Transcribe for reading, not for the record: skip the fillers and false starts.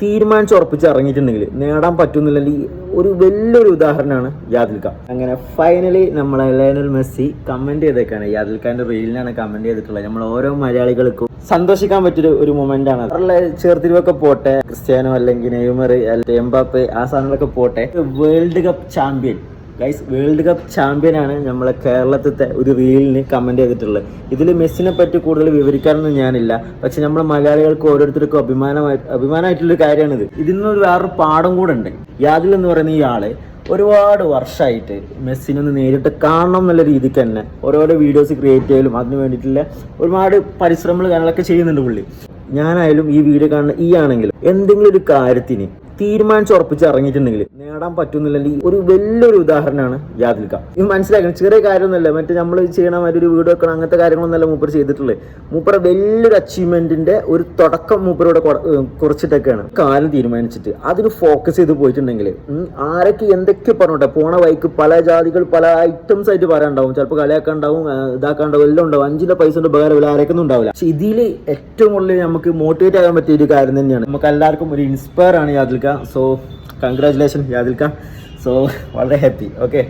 തീരുമാനിച്ചുറപ്പിച്ച് ഇറങ്ങിയിട്ടുണ്ടെങ്കിൽ നേടാൻ പറ്റുന്നില്ലെങ്കിൽ ഒരു വലിയൊരു ഉദാഹരണമാണ് യാദിൽ ഖാൻ. അങ്ങനെ ഫൈനലി നമ്മളെ ലയണൽ മെസ്സി കമന്റ് ചെയ്തേക്കാണ്. യാദിൽ ഖാന്റെ റീലിനാണ് കമന്റ് ചെയ്തിട്ടുള്ളത്. നമ്മൾ ഓരോ മലയാളികൾക്കും സന്തോഷിക്കാൻ പറ്റിയൊരു ഒരു മൊമെന്റ് ആണ്. അവരുടെ ചേർത്തിരിവൊക്കെ പോട്ടെ, ക്രിസ്ത്യാനോ അല്ലെങ്കിൽ നെയ്മർ എംബാപ്പെ ആ സാധനങ്ങളൊക്കെ പോട്ടെ, world cup champion guys, world cup ചാമ്പ്യനാണ് നമ്മളെ കേരളത്തിലത്തെ ഒരു റീലിന് കമന്റ് ചെയ്തിട്ടുള്ളത്. ഇതിൽ മെസ്സിനെ പറ്റി കൂടുതൽ വിവരിക്കാനൊന്നും ഞാനില്ല. പക്ഷെ നമ്മളെ മലയാളികൾക്ക് ഓരോരുത്തർക്കും അഭിമാനമായിട്ടുള്ളൊരു കാര്യമാണിത്. ഇതിനൊരു വേറൊരു പാഠം കൂടെ ഉണ്ട്. യാദിൽ എന്ന് പറയുന്ന ഈ ആള് ഒരുപാട് വർഷമായിട്ട് മെസ്സിനൊന്ന് നേരിട്ട് കാണണം എന്നുള്ള രീതിക്ക് തന്നെ ഓരോരോ വീഡിയോസ് ക്രിയേറ്റ് ചെയ്യലും അതിന് വേണ്ടിയിട്ടുള്ള ഒരുപാട് പരിശ്രമങ്ങൾ കാര്യങ്ങളൊക്കെ ചെയ്യുന്നുണ്ട് പുള്ളി. ഞാനായാലും ഈ വീഡിയോ കാണുന്ന ഈ ആണെങ്കിലും എന്തെങ്കിലും ഒരു കാര്യത്തിന് തീരുമാനിച്ചുറപ്പിച്ച് ഇറങ്ങിയിട്ടുണ്ടെങ്കിൽ നേടാൻ പറ്റുന്നില്ലെങ്കിൽ ഒരു വലിയൊരു ഉദാഹരണമാണ് യാദിൽ ഖാൻ. ഇത് മനസ്സിലാക്കണം, ചെറിയ കാര്യമൊന്നുമല്ല. മറ്റേ നമ്മൾ ചെയ്യണ മാതിരി ഒരു വീഡിയോ വെക്കണം അങ്ങനത്തെ കാര്യങ്ങളൊന്നുമല്ല മൂപ്പർ ചെയ്തിട്ടുള്ളത്. മൂപ്പർ വലിയൊരു അച്ചീവ്മെന്റിന്റെ ഒരു തുടക്കം മൂപ്പരോടെ കുറിച്ചിട്ടൊക്കെയാണ്. കാലം തീരുമാനിച്ചിട്ട് അതിന് ഫോക്കസ് ചെയ്ത് പോയിട്ടുണ്ടെങ്കിൽ ആരൊക്കെ എന്തൊക്കെ പറഞ്ഞോട്ടെ, പോണ വൈക്ക് പല ജാതികൾ പല ഐറ്റംസ് ആയിട്ട് പറയാനുണ്ടാവും. ചിലപ്പോൾ കളിയാക്കാൻ ഉണ്ടാവും, ഇതാക്കാണ്ടാവും, എല്ലാം ഉണ്ടാവും. 5 പൈസ ഉപകാരം ആരൊക്കെ ഉണ്ടാവില്ല. പക്ഷെ ഇതിൽ ഏറ്റവും കൂടുതൽ നമുക്ക് മോട്ടിവേറ്റ് ആകാൻ പറ്റിയ ഒരു കാര്യം തന്നെയാണ്. നമുക്ക് എല്ലാവർക്കും ഒരു ഇൻസ്പയർ ആണ് Yadil Khan. So congratulation Yadil Khan. So വളരെ ഹാപ്പി. ഓക്കെ.